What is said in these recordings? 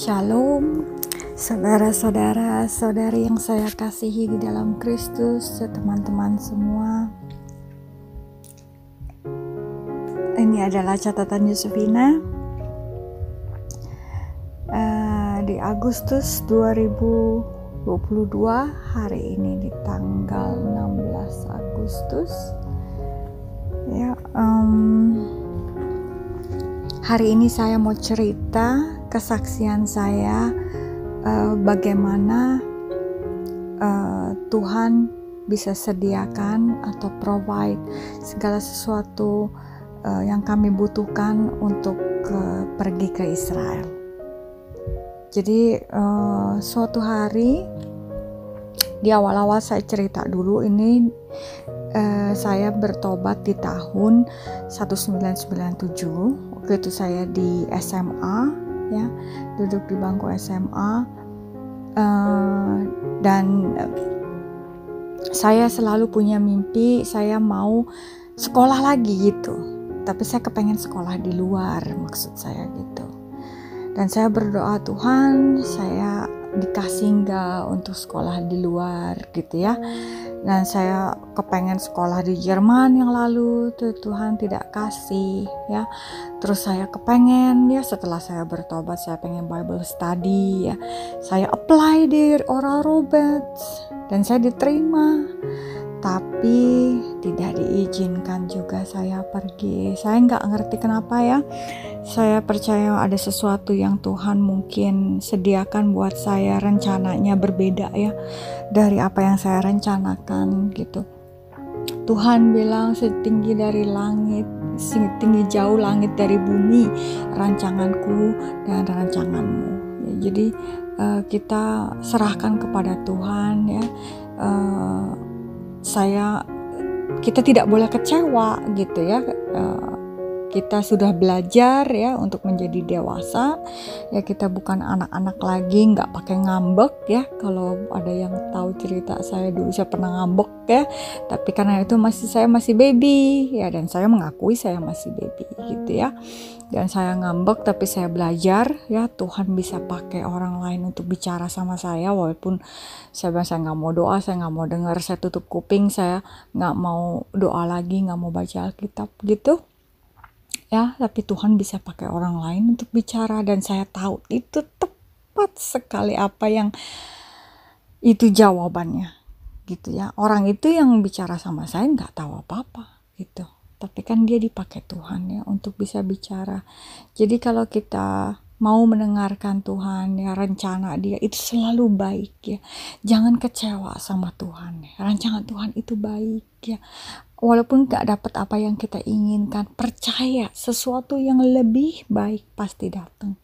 Shalom, saudara-saudara, saudari yang saya kasihi di dalam Kristus, teman-teman semua. Ini adalah catatan Yusufina di Agustus 2022, hari ini di tanggal 16 Agustus. Ya, hari ini saya mau cerita kesaksian saya bagaimana Tuhan bisa sediakan atau provide segala sesuatu yang kami butuhkan untuk pergi ke Israel. Jadi suatu hari di awal-awal saya cerita dulu ini, saya bertobat di tahun 1997. Waktu itu saya di SMA, ya, duduk di bangku SMA, dan saya selalu punya mimpi saya mau sekolah lagi gitu, tapi saya kepengen sekolah di luar, maksud saya gitu. Dan saya berdoa, Tuhan, saya dikasih enggak untuk sekolah di luar gitu ya. Dan saya kepengen sekolah di Jerman yang lalu, Tuhan tidak kasih ya. Terus saya kepengen ya, setelah saya bertobat saya pengen Bible study ya. Saya apply di Oral Roberts dan saya diterima, tapi tidak diizinkan juga saya pergi. Saya nggak ngerti kenapa ya. Saya percaya ada sesuatu yang Tuhan mungkin sediakan buat saya, rencananya berbeda ya dari apa yang saya rencanakan gitu. Tuhan bilang setinggi dari langit, setinggi jauh langit dari bumi, rancanganku dan rancanganmu. Ya, jadi kita serahkan kepada Tuhan ya. Kita tidak boleh kecewa gitu ya. Kita sudah belajar ya untuk menjadi dewasa ya, kita bukan anak-anak lagi, nggak pakai ngambek ya. Kalau ada yang tahu cerita saya dulu, saya pernah ngambek ya, tapi karena itu saya masih baby ya, dan saya mengakui saya masih baby gitu ya. Dan saya ngambek, tapi saya belajar ya, Tuhan bisa pakai orang lain untuk bicara sama saya, walaupun saya nggak mau doa, saya nggak mau dengar, saya tutup kuping, saya nggak mau doa lagi, nggak mau baca Alkitab gitu ya. Tapi Tuhan bisa pakai orang lain untuk bicara, dan saya tahu itu tepat sekali apa yang itu jawabannya gitu ya. Orang itu yang bicara sama saya nggak tahu apa-apa gitu, tapi kan dia dipakai Tuhan ya untuk bisa bicara. Jadi kalau kita mau mendengarkan Tuhan ya, rencana dia itu selalu baik ya. Jangan kecewa sama Tuhan ya. Rancangan Tuhan itu baik ya. Walaupun gak dapat apa yang kita inginkan, percaya sesuatu yang lebih baik pasti datang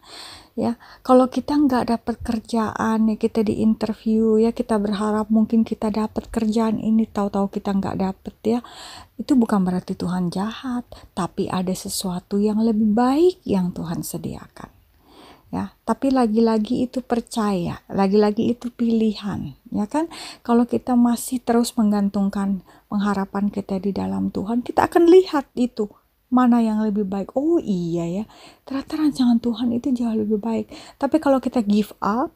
ya. Kalau kita gak dapat kerjaan ya, kita di interview ya, kita berharap mungkin kita dapat kerjaan ini, tahu-tahu kita gak dapat ya, itu bukan berarti Tuhan jahat, tapi ada sesuatu yang lebih baik yang Tuhan sediakan ya. Tapi lagi-lagi itu percaya, lagi-lagi itu pilihan ya kan. Kalau kita masih terus menggantungkan pengharapan kita di dalam Tuhan, kita akan lihat itu mana yang lebih baik. Oh iya ya, ternyata rancangan Tuhan itu jauh lebih baik. Tapi kalau kita give up,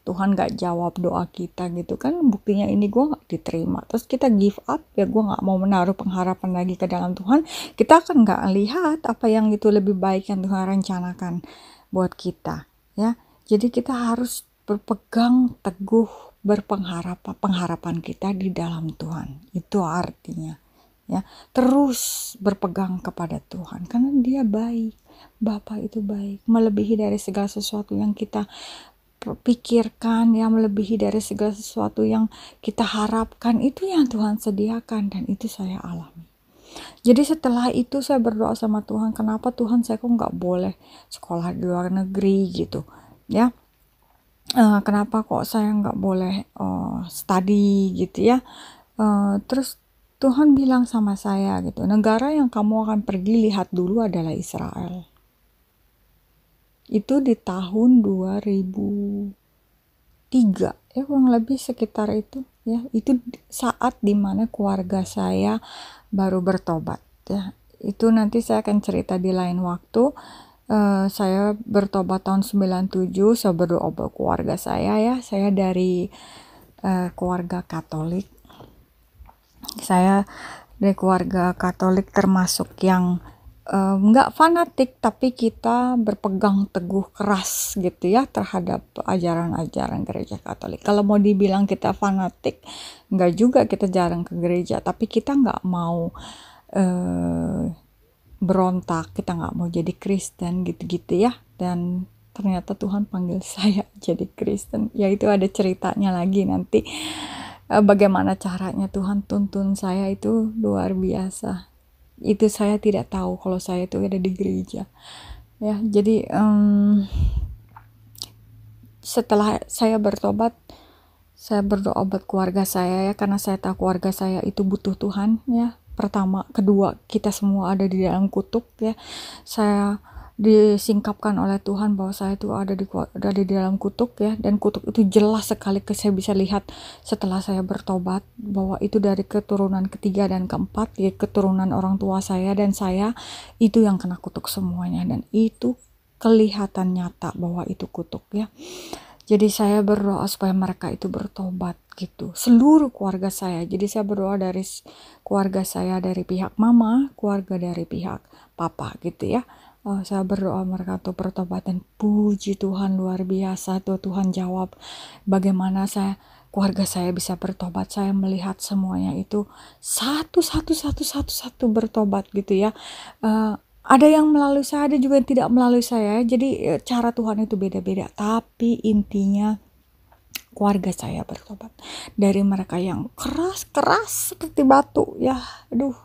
Tuhan gak jawab doa kita gitu kan, buktinya ini gue gak diterima, terus kita give up ya, gue gak mau menaruh pengharapan lagi ke dalam Tuhan, kita akan gak lihat apa yang itu lebih baik yang Tuhan rencanakan buat kita ya. Jadi kita harus berpegang teguh, pengharapan kita di dalam Tuhan. Itu artinya ya, terus berpegang kepada Tuhan karena dia baik. Bapa itu baik, melebihi dari segala sesuatu yang kita pikirkan ya, melebihi dari segala sesuatu yang kita harapkan. Itu yang Tuhan sediakan, dan itu saya alami. Jadi setelah itu saya berdoa sama Tuhan, kenapa Tuhan saya kok nggak boleh sekolah di luar negeri gitu ya. Kenapa kok saya nggak boleh study gitu ya. Terus Tuhan bilang sama saya gitu, negara yang kamu akan pergi lihat dulu adalah Israel. Itu di tahun 2003 ya, kurang lebih sekitar itu ya. Itu saat dimana keluarga saya baru bertobat ya. Itu nanti saya akan cerita di lain waktu. Saya bertobat tahun 97. Saya berdoa buat keluarga saya ya. Saya dari keluarga Katolik. Saya dari keluarga Katolik termasuk yang nggak fanatik, tapi kita berpegang teguh keras gitu ya terhadap ajaran-ajaran gereja Katolik. Kalau mau dibilang kita fanatik, nggak juga, kita jarang ke gereja, tapi kita nggak mau berontak, kita nggak mau jadi Kristen gitu-gitu ya. Dan ternyata Tuhan panggil saya jadi Kristen. Ya itu ada ceritanya lagi nanti. Bagaimana caranya Tuhan tuntun saya itu luar biasa. Itu saya tidak tahu kalau saya itu ada di gereja. Ya, jadi setelah saya bertobat, saya berdoa buat keluarga saya ya, karena saya tahu keluarga saya itu butuh Tuhan ya. Pertama, kedua, kita semua ada di dalam kutuk ya. Saya disingkapkan oleh Tuhan bahwa saya itu ada di dalam kutuk ya, dan kutuk itu jelas sekali saya bisa lihat setelah saya bertobat bahwa itu dari keturunan ketiga dan keempat ya, keturunan orang tua saya dan saya itu yang kena kutuk semuanya, dan itu kelihatan nyata bahwa itu kutuk ya. Jadi saya berdoa supaya mereka itu bertobat gitu. Seluruh keluarga saya. Jadi saya berdoa dari keluarga saya dari pihak mama, keluarga dari pihak papa gitu ya. Saya berdoa mereka untuk bertobat, dan puji Tuhan luar biasa tuh Tuhan jawab. Bagaimana keluarga saya bisa bertobat. Saya melihat semuanya itu satu bertobat gitu ya. Ada yang melalui saya, ada juga yang tidak melalui saya. Jadi cara Tuhan itu beda-beda. Tapi intinya keluarga saya bertobat. Dari mereka yang keras seperti batu ya. Aduh,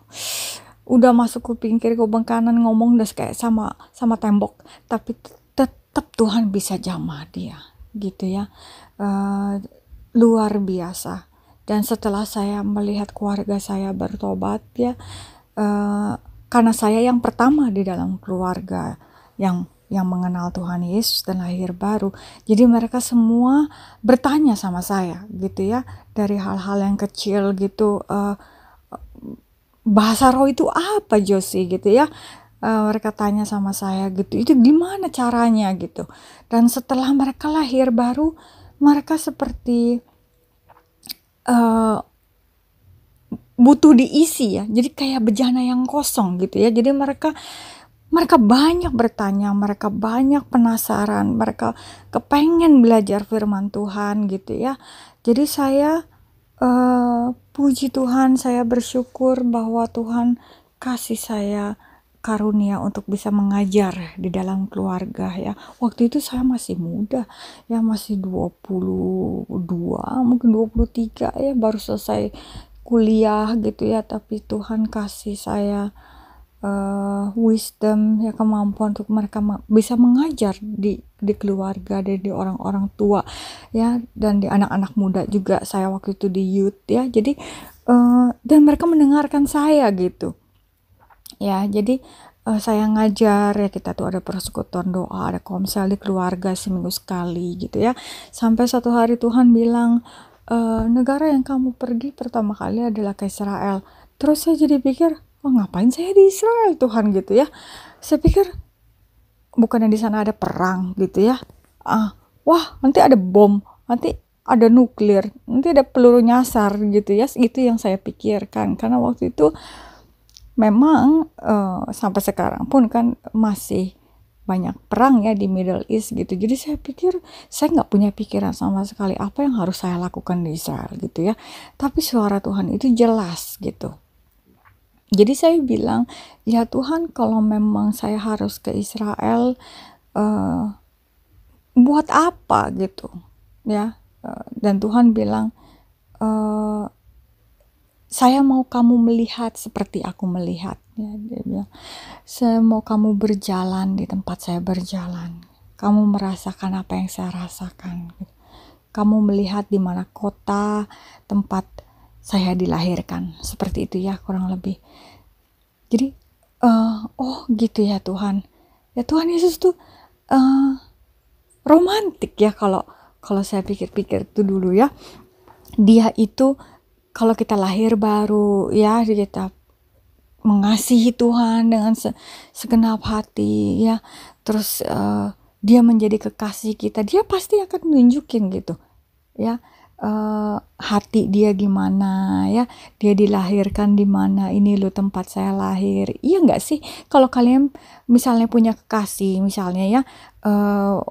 udah masuk kuping kiri kuping kanan, ngomong udah kayak sama tembok. Tapi tetap Tuhan bisa jamah dia gitu ya. Luar biasa. Dan setelah saya melihat keluarga saya bertobat ya, karena saya yang pertama di dalam keluarga yang mengenal Tuhan Yesus dan lahir baru. Jadi mereka semua bertanya sama saya gitu ya, dari hal-hal yang kecil gitu, bahasa roh itu apa Josie gitu ya. Mereka tanya sama saya gitu, itu gimana caranya gitu. Dan setelah mereka lahir baru, mereka seperti butuh diisi ya, jadi kayak bejana yang kosong gitu ya. Jadi mereka banyak bertanya, mereka banyak penasaran, mereka kepengen belajar firman Tuhan gitu ya. Jadi saya puji Tuhan, saya bersyukur bahwa Tuhan kasih saya karunia untuk bisa mengajar di dalam keluarga ya. Waktu itu saya masih muda ya, masih 22 mungkin 23 ya, baru selesai kuliah gitu ya. Tapi Tuhan kasih saya wisdom ya, kemampuan untuk mereka bisa mengajar di keluarga, di orang-orang tua ya, dan di anak-anak muda juga. Saya waktu itu di youth ya. Jadi dan mereka mendengarkan saya gitu ya. Jadi saya ngajar ya, kita tuh ada persekutuan doa, ada komsel di keluarga seminggu sekali gitu ya. Sampai satu hari Tuhan bilang, negara yang kamu pergi pertama kali adalah ke Israel. Terus saya jadi pikir, oh ngapain saya di Israel Tuhan gitu ya. Saya pikir bukannya di sana ada perang gitu ya. Wah nanti ada bom, nanti ada nuklir, nanti ada peluru nyasar gitu ya. Itu yang saya pikirkan, karena waktu itu memang sampai sekarang pun kan masih banyak perang ya di Middle East gitu. Jadi saya pikir, saya nggak punya pikiran sama sekali apa yang harus saya lakukan di Israel gitu ya. Tapi suara Tuhan itu jelas gitu. Jadi saya bilang, ya Tuhan, kalau memang saya harus ke Israel, buat apa gitu ya. Dan Tuhan bilang, saya mau kamu melihat seperti aku melihat ya. Dia bilang, saya mau kamu berjalan di tempat saya berjalan, kamu merasakan apa yang saya rasakan, kamu melihat di mana kota tempat saya dilahirkan, seperti itu ya kurang lebih. Jadi oh gitu ya Tuhan. Ya Tuhan Yesus tuh romantik ya, kalau saya pikir-pikir itu dulu ya. Dia itu kalau kita lahir baru ya, kita mengasihi Tuhan dengan segenap hati ya, terus dia menjadi kekasih kita, dia pasti akan nunjukin gitu ya, hati dia gimana ya, dia dilahirkan di mana, ini lo tempat saya lahir. Iya nggak sih? Kalau kalian misalnya punya kekasih misalnya ya,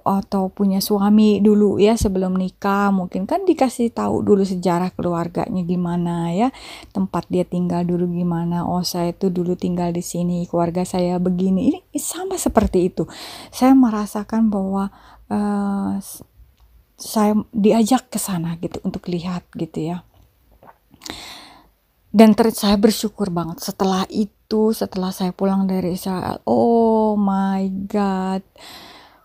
atau punya suami dulu ya sebelum nikah, mungkin kan dikasih tahu dulu sejarah keluarganya gimana ya, tempat dia tinggal dulu gimana. Oh, saya itu dulu tinggal di sini, keluarga saya begini. Ini sama seperti itu. Saya merasakan bahwa saya diajak ke sana gitu untuk lihat gitu ya. Dan saya bersyukur banget setelah itu, setelah saya pulang dari Israel. Oh my God,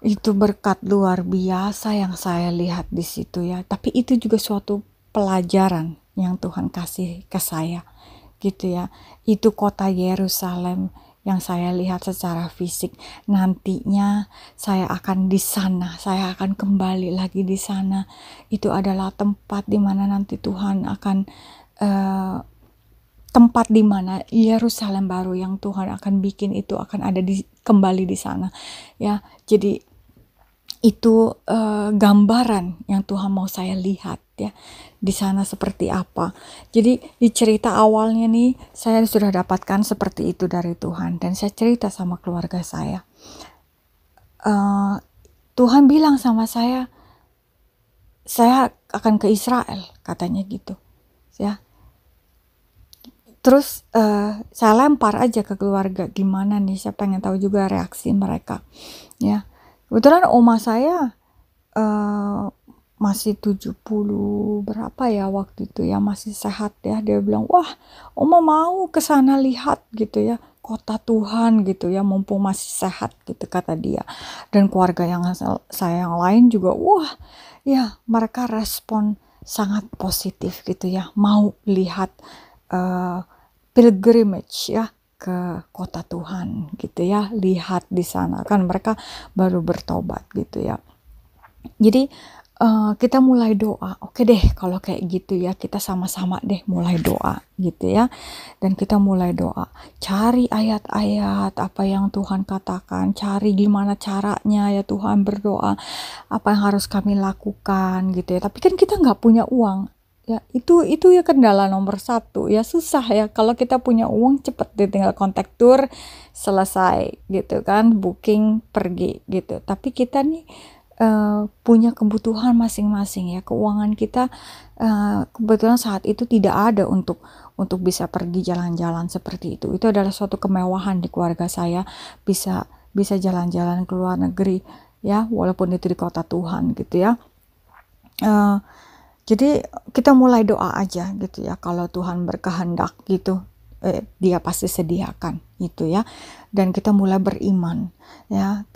itu berkat luar biasa yang saya lihat di situ ya. Tapi itu juga suatu pelajaran yang Tuhan kasih ke saya gitu ya. Itu kota Yerusalem yang saya lihat secara fisik. Nantinya saya akan di sana, saya akan kembali lagi di sana. Itu adalah tempat di mana nanti Tuhan akan tempat di mana Yerusalem baru yang Tuhan akan bikin itu akan ada kembali di sana ya. Jadi itu gambaran yang Tuhan mau saya lihat ya di sana seperti apa. Jadi di cerita awalnya nih saya sudah dapatkan seperti itu dari Tuhan, dan saya cerita sama keluarga saya. Tuhan bilang sama saya akan ke Israel katanya gitu ya. Terus saya lempar aja ke keluarga, gimana nih, saya pengen tahu juga reaksi mereka ya. Kebetulan oma saya masih 70 berapa ya waktu itu ya, masih sehat ya. Dia bilang, wah oma mau ke sana lihat gitu ya, kota Tuhan gitu ya, mumpung masih sehat gitu kata dia. Dan keluarga yang saya yang lain juga, wah ya mereka respon sangat positif gitu ya, mau lihat pilgrimage ya ke kota Tuhan gitu ya, lihat di sana kan mereka baru bertobat gitu ya. Jadi kita mulai doa. Oke deh kalau kayak gitu ya, kita sama-sama deh mulai doa gitu ya. Dan kita mulai doa, cari ayat-ayat apa yang Tuhan katakan, cari gimana caranya ya Tuhan, berdoa apa yang harus kami lakukan gitu ya. Tapi kan kita nggak punya uang ya, itu ya kendala nomor satu ya, susah ya. Kalau kita punya uang cepet deh, tinggal kontak tour selesai gitu kan, booking pergi gitu. Tapi kita nih punya kebutuhan masing-masing ya, keuangan kita kebetulan saat itu tidak ada untuk bisa pergi jalan-jalan seperti itu. Itu adalah suatu kemewahan di keluarga saya, bisa jalan-jalan ke luar negeri ya, walaupun itu di kota Tuhan gitu ya. Jadi kita mulai doa aja gitu ya, kalau Tuhan berkehendak gitu, dia pasti sediakan gitu ya. Dan kita mulai beriman ya,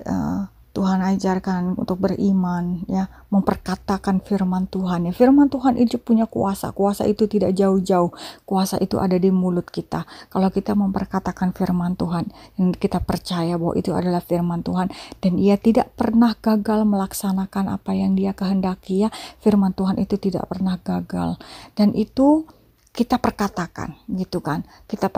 Tuhan ajarkan untuk beriman ya, memperkatakan firman Tuhan ya. Firman Tuhan itu punya kuasa itu tidak jauh-jauh, kuasa itu ada di mulut kita. Kalau kita memperkatakan firman Tuhan dan kita percaya bahwa itu adalah firman Tuhan dan ia tidak pernah gagal melaksanakan apa yang dia kehendaki ya, firman Tuhan itu tidak pernah gagal. Dan itu kita perkatakan gitu kan, kita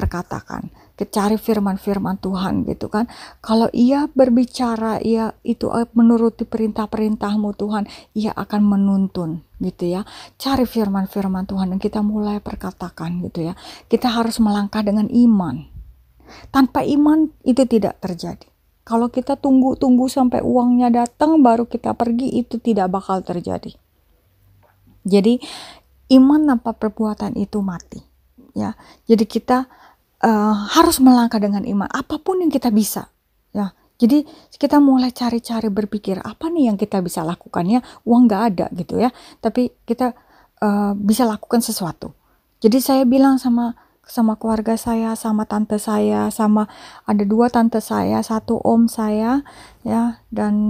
cari firman-firman Tuhan gitu kan. Kalau ia berbicara, ia itu menuruti perintah-perintahmu Tuhan, ia akan menuntun gitu ya. Cari firman-firman Tuhan dan kita mulai perkatakan gitu ya. Kita harus melangkah dengan iman. Tanpa iman itu tidak terjadi. Kalau kita tunggu sampai uangnya datang baru kita pergi, itu tidak bakal terjadi. Jadi iman tanpa perbuatan itu mati ya. Jadi kita harus melangkah dengan iman, apapun yang kita bisa ya. Jadi kita mulai cari-cari berpikir, apa nih yang kita bisa lakukan ya, uang gak ada gitu ya, tapi kita bisa lakukan sesuatu. Jadi saya bilang sama keluarga saya, sama tante saya, sama ada 2 tante saya, 1 om saya ya, dan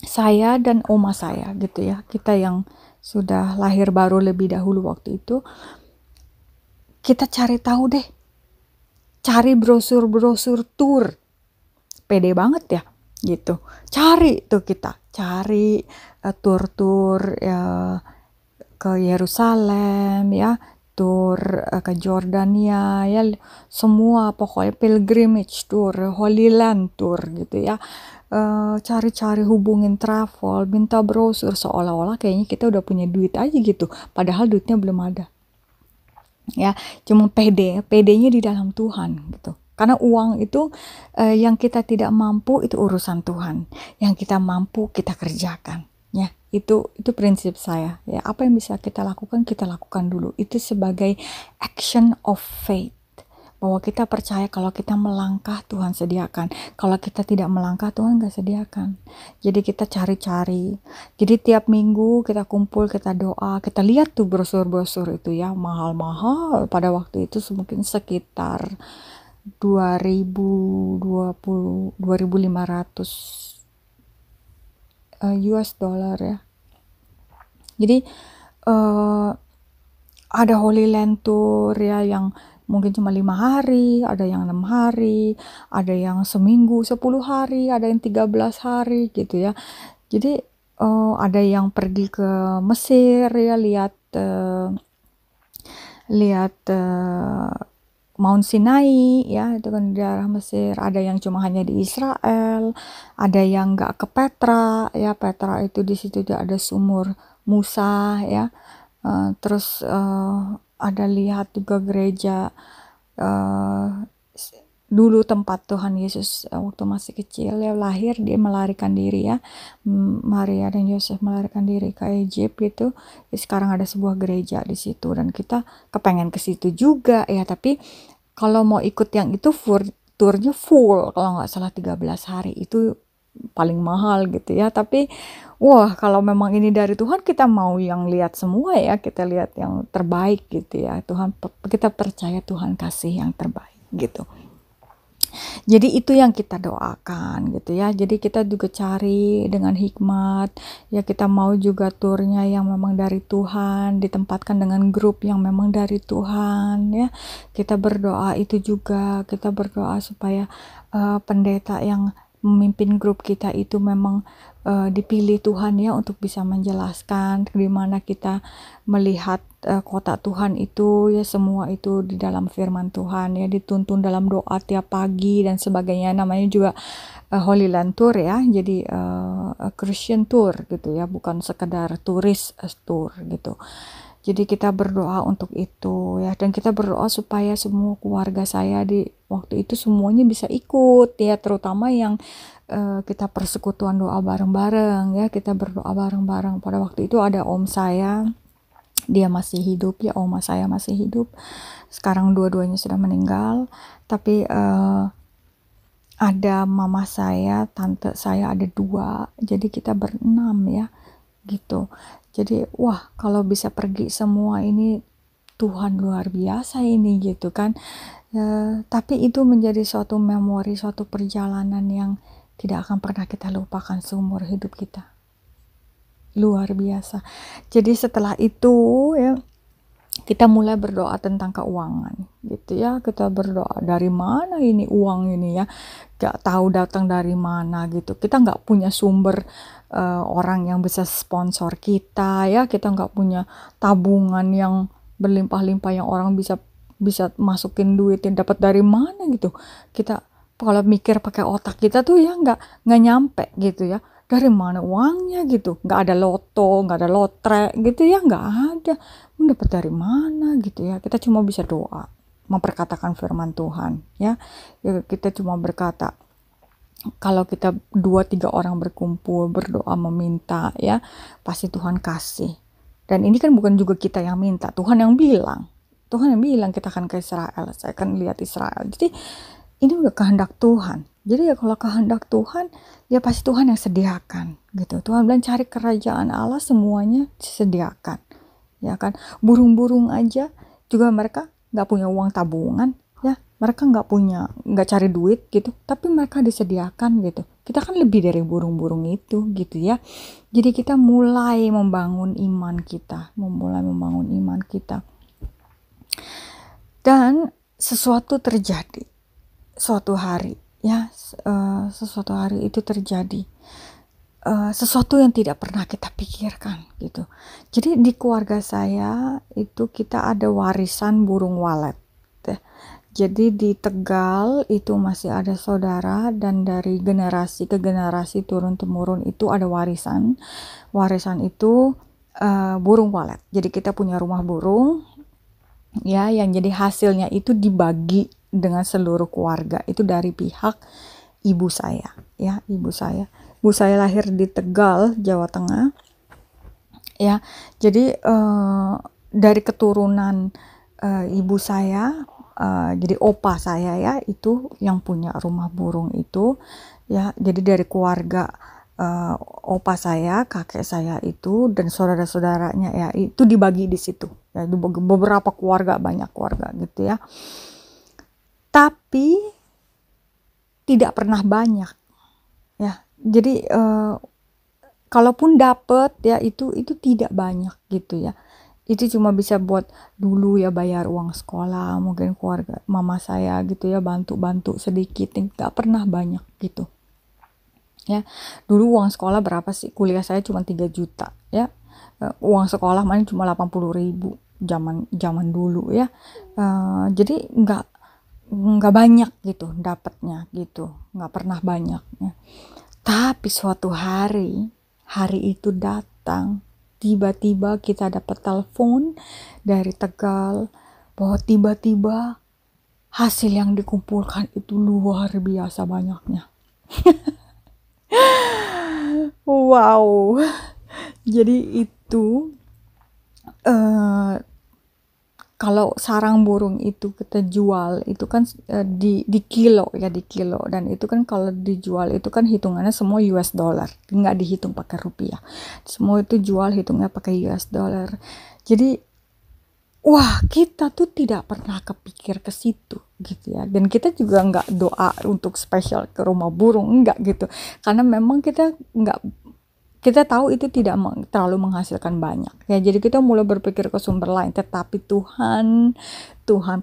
saya dan oma saya gitu ya, kita yang sudah lahir baru lebih dahulu waktu itu. Kita cari tahu deh, cari brosur tour, pede banget ya gitu, cari tuh, kita cari tour ya, ke Yerusalem ya, tour ke Jordania ya, semua pokoknya pilgrimage tour, Holy Land tour gitu ya. Cari-cari hubungin travel, minta brosur, seolah-olah kayaknya kita udah punya duit aja gitu, padahal duitnya belum ada ya. Cuma PD-nya di dalam Tuhan gitu, karena uang itu yang kita tidak mampu itu urusan Tuhan, yang kita mampu kita kerjakan ya. Itu prinsip saya ya. Apa yang bisa kita lakukan dulu, itu sebagai action of faith, bahwa kita percaya kalau kita melangkah Tuhan sediakan, kalau kita tidak melangkah Tuhan gak sediakan. Jadi kita cari-cari, jadi tiap minggu kita kumpul, kita doa, kita lihat tuh brosur-brosur itu ya, mahal-mahal pada waktu itu, mungkin sekitar 2.500 US dollar ya. Jadi ada Holy Land Tour ya, yang mungkin cuma 5 hari, ada yang 6 hari, ada yang seminggu 10 hari, ada yang 13 hari gitu ya. Jadi ada yang pergi ke Mesir ya, lihat Mount Sinai ya, itu kan di daerah Mesir. Ada yang cuma hanya di Israel, ada yang nggak ke Petra ya. Petra itu di situ ada sumur Musa ya. Terus ada lihat juga gereja dulu tempat Tuhan Yesus waktu masih kecil ya, lahir, dia melarikan diri ya, Maria dan Yosef melarikan diri ke Egypt gitu. Sekarang ada sebuah gereja di situ dan kita kepengen ke situ juga ya. Tapi kalau mau ikut yang itu turnya full, kalau nggak salah 13 hari, itu paling mahal gitu ya. Tapi wah, kalau memang ini dari Tuhan, kita mau yang lihat semua ya, kita lihat yang terbaik gitu ya. Tuhan, kita percaya Tuhan kasih yang terbaik gitu. Jadi itu yang kita doakan gitu ya. Jadi kita juga cari dengan hikmat ya, kita mau juga turnya yang memang dari Tuhan, ditempatkan dengan grup yang memang dari Tuhan ya. Kita berdoa itu juga, kita berdoa supaya pendeta yang memimpin grup kita itu memang dipilih Tuhan ya, untuk bisa menjelaskan di mana kita melihat kota Tuhan itu ya, semua itu di dalam firman Tuhan ya, dituntun dalam doa tiap pagi dan sebagainya. Namanya juga Holy Land Tour ya, jadi Christian Tour gitu ya, bukan sekedar turis tour gitu. Jadi kita berdoa untuk itu ya, dan kita berdoa supaya semua keluarga saya di waktu itu semuanya bisa ikut ya, terutama yang kita persekutuan doa bareng-bareng ya, kita berdoa bareng-bareng. Pada waktu itu ada om saya, dia masih hidup ya, oma saya masih hidup. Sekarang dua-duanya sudah meninggal, tapi ada mama saya, tante saya ada 2, jadi kita berenam ya gitu. Jadi wah, kalau bisa pergi semua ini, Tuhan luar biasa ini gitu kan. Tapi itu menjadi suatu memori, suatu perjalanan yang tidak akan pernah kita lupakan seumur hidup kita. Luar biasa. Jadi setelah itu ya, kita mulai berdoa tentang keuangan gitu ya. Kita berdoa, dari mana ini uang ini ya, gak tahu datang dari mana gitu. Kita gak punya sumber orang yang bisa sponsor kita ya, kita gak punya tabungan yang berlimpah-limpah yang orang bisa masukin duit yang dapat dari mana gitu. Kita kalau mikir pakai otak kita tuh ya nggak nyampe gitu ya, dari mana uangnya gitu. Nggak ada loto, nggak ada lotre gitu ya, nggak ada. Dapat dari mana gitu ya. Kita cuma bisa doa, memperkatakan firman Tuhan ya. Kita cuma berkata, kalau kita 2-3 orang berkumpul berdoa meminta ya, pasti Tuhan kasih. Dan ini kan bukan juga kita yang minta, Tuhan yang bilang kita akan ke Israel, saya akan lihat Israel. Jadi ini udah kehendak Tuhan. Jadi ya kalau kehendak Tuhan, ya pasti Tuhan yang sediakan gitu. Tuhan bilang cari kerajaan Allah, semuanya disediakan ya kan. Burung-burung aja juga mereka nggak punya uang tabungan ya, mereka nggak cari duit gitu, tapi mereka disediakan gitu. Kita kan lebih dari burung-burung itu gitu ya. Jadi kita mulai membangun iman kita, dan sesuatu terjadi suatu hari ya, sesuatu hari itu terjadi. sesuatu yang tidak pernah kita pikirkan gitu. Jadi di keluarga saya itu kita ada warisan burung walet. Jadi di Tegal itu masih ada saudara, dan dari generasi ke generasi turun temurun itu ada warisan. Warisan itu burung walet. Jadi kita punya rumah burung ya, yang jadi hasilnya itu dibagi dengan seluruh keluarga. Itu dari pihak ibu saya ya, ibu saya. Ibu saya lahir di Tegal, Jawa Tengah. Ya, jadi dari keturunan ibu saya, jadi opa saya ya, itu yang punya rumah burung itu ya. Jadi dari keluarga opa saya, kakek saya itu, dan saudara-saudaranya ya, itu dibagi di situ ya, beberapa keluarga, banyak keluarga gitu ya. Tapi tidak pernah banyak ya. Jadi kalaupun dapet ya, itu tidak banyak gitu ya. Itu cuma bisa buat dulu ya, bayar uang sekolah, mungkin keluarga mama saya gitu ya, bantu-bantu sedikit, nggak pernah banyak gitu ya. Dulu uang sekolah berapa sih? Kuliah saya cuma 3 juta ya. Uang sekolah main cuma 80.000 zaman dulu ya. Jadi nggak banyak gitu dapatnya gitu, nggak pernah banyak ya. Tapi suatu hari itu datang, tiba-tiba kita dapat telepon dari Tegal bahwa tiba-tiba hasil yang dikumpulkan itu luar biasa banyaknya. Wow. Jadi itu kalau sarang burung itu kita jual itu kan di kilo ya, di kilo. Dan itu kan kalau dijual itu kan hitungannya semua US dollar, nggak dihitung pakai rupiah. Semua itu jual hitungnya pakai US dollar. Jadi wah, kita tuh tidak pernah kepikir ke situ gitu ya. Dan kita juga nggak doa untuk spesial ke rumah burung, enggak gitu. Karena memang kita tahu itu tidak terlalu menghasilkan banyak ya. Jadi kita mulai berpikir ke sumber lain. Tetapi Tuhan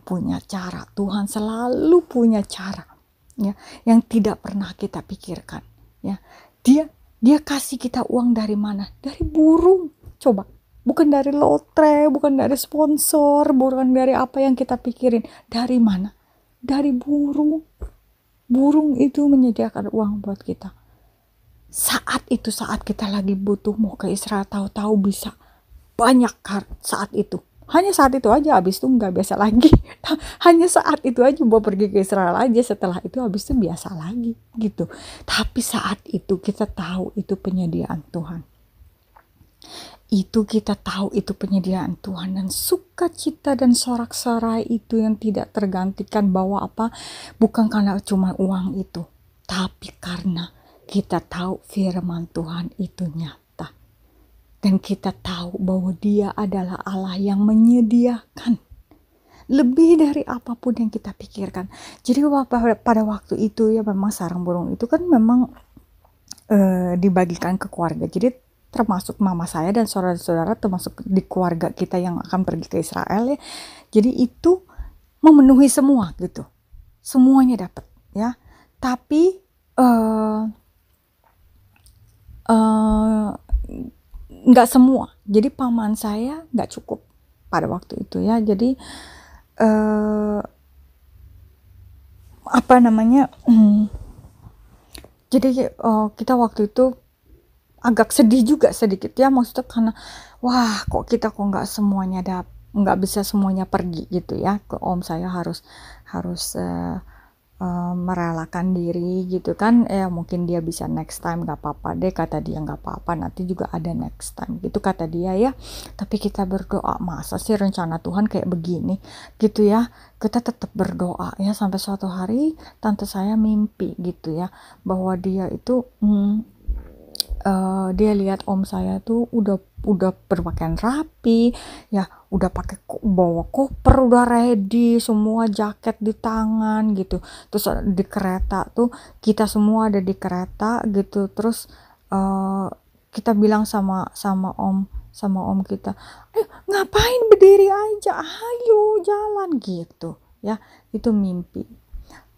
punya cara. Tuhan selalu punya cara ya, yang tidak pernah kita pikirkan ya. Dia kasih kita uang dari mana? Dari burung. Coba, bukan dari lotre, bukan dari sponsor, bukan dari apa yang kita pikirin. Dari mana? Dari burung. Burung itu menyediakan uang buat kita. Saat kita lagi butuh mau ke Israel, tahu-tahu bisa banyak saat itu. Hanya saat itu aja, habis itu nggak biasa lagi. Hanya saat itu aja mau pergi ke Israel aja, setelah itu habis itu biasa lagi gitu. Tapi saat itu kita tahu itu penyediaan Tuhan. Itu kita tahu itu penyediaan Tuhan, dan sukacita dan sorak-sorai itu yang tidak tergantikan, bahwa apa? Bukan karena cuma uang itu, tapi karena kita tahu firman Tuhan itu nyata. Dan kita tahu bahwa Dia adalah Allah yang menyediakan lebih dari apapun yang kita pikirkan. Jadi pada waktu itu ya, memang sarang burung itu kan memang dibagikan ke keluarga. Jadi termasuk mama saya dan saudara-saudara, termasuk di keluarga kita yang akan pergi ke Israel ya. Jadi itu memenuhi semua gitu. Semuanya dapat ya. Tapi nggak semua. Jadi paman saya nggak cukup pada waktu itu ya. Jadi apa namanya? Jadi kita waktu itu agak sedih juga sedikit ya, maksudnya karena wah, kok nggak semuanya nggak bisa semuanya pergi gitu ya. Ke om saya harus merelakan diri gitu kan ya. Mungkin dia bisa next time, nggak apa-apa deh kata dia, nggak apa-apa, nanti juga ada next time gitu kata dia ya. Tapi kita berdoa, masa sih rencana Tuhan kayak begini gitu ya. Kita tetap berdoa ya, sampai suatu hari tante saya mimpi gitu ya, bahwa dia itu dia lihat om saya tuh udah berpakaian rapi ya, udah bawa koper, udah ready, semua jaket di tangan gitu. Terus di kereta tuh kita semua ada di kereta gitu. Terus kita bilang sama om kita, ngapain berdiri aja, ayo jalan gitu ya. Itu mimpi.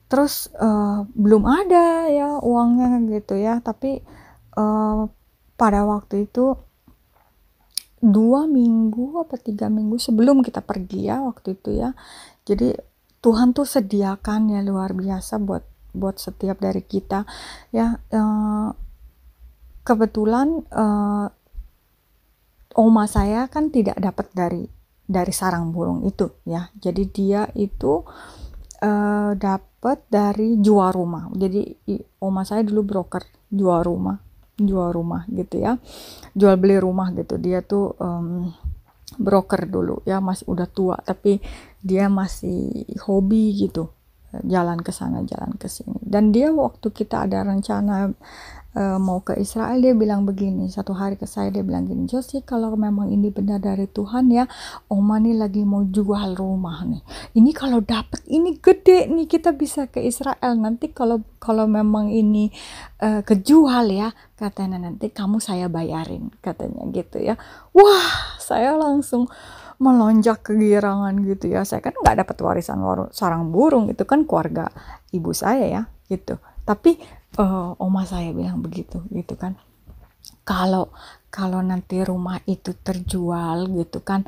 Terus belum ada ya uangnya gitu ya, tapi pada waktu itu 2 minggu apa 3 minggu sebelum kita pergi ya waktu itu ya. Jadi Tuhan tuh sediakan ya luar biasa buat setiap dari kita ya. Kebetulan oma saya kan tidak dapat dari sarang burung itu ya. Jadi dia itu dapat dari jual rumah. Jadi oma saya dulu broker jual rumah gitu ya, jual beli rumah gitu. Dia tuh broker dulu ya, masih udah tua tapi dia masih hobi gitu, jalan ke sana jalan ke sini. Dan dia waktu kita ada rencana mau ke Israel, dia bilang begini, satu hari ke saya dia bilang gini, Josie, kalau memang ini benar dari Tuhan ya, Oma nih lagi mau jual rumah nih, ini kalau dapet ini gede nih, kita bisa ke Israel. Nanti kalau memang ini kejual ya, katanya nanti kamu saya bayarin, katanya gitu ya. Wah, saya langsung melonjak kegirangan gitu ya. Saya kan nggak dapat warisan sarang burung, itu kan keluarga ibu saya ya gitu. Tapi oma saya bilang begitu gitu kan, kalau nanti rumah itu terjual gitu kan,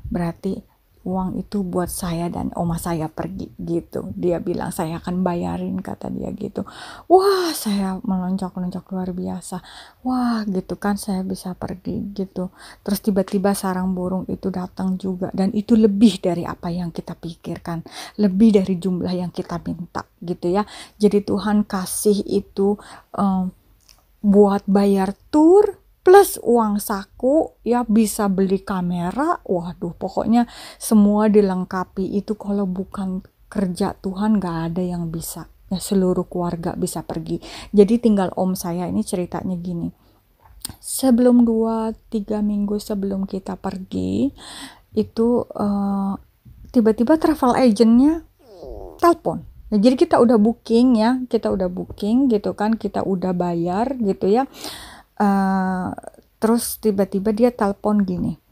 berarti uang itu buat saya dan oma saya pergi gitu. Dia bilang saya akan bayarin, kata dia gitu. Wah, saya melonjak luar biasa. Wah gitu kan, saya bisa pergi gitu. Terus tiba-tiba sarang burung itu datang juga, dan itu lebih dari apa yang kita pikirkan, lebih dari jumlah yang kita minta gitu ya. Jadi Tuhan kasih itu buat bayar tour plus uang saku ya, bisa beli kamera. Waduh, pokoknya semua dilengkapi. Itu kalau bukan kerja Tuhan gak ada yang bisa ya, seluruh keluarga bisa pergi. Jadi tinggal om saya ini ceritanya gini, sebelum 2-3 minggu sebelum kita pergi itu tiba-tiba travel agentnya telepon. Nah, jadi kita udah booking ya, gitu kan, kita udah bayar gitu ya. Terus tiba-tiba dia telepon gini,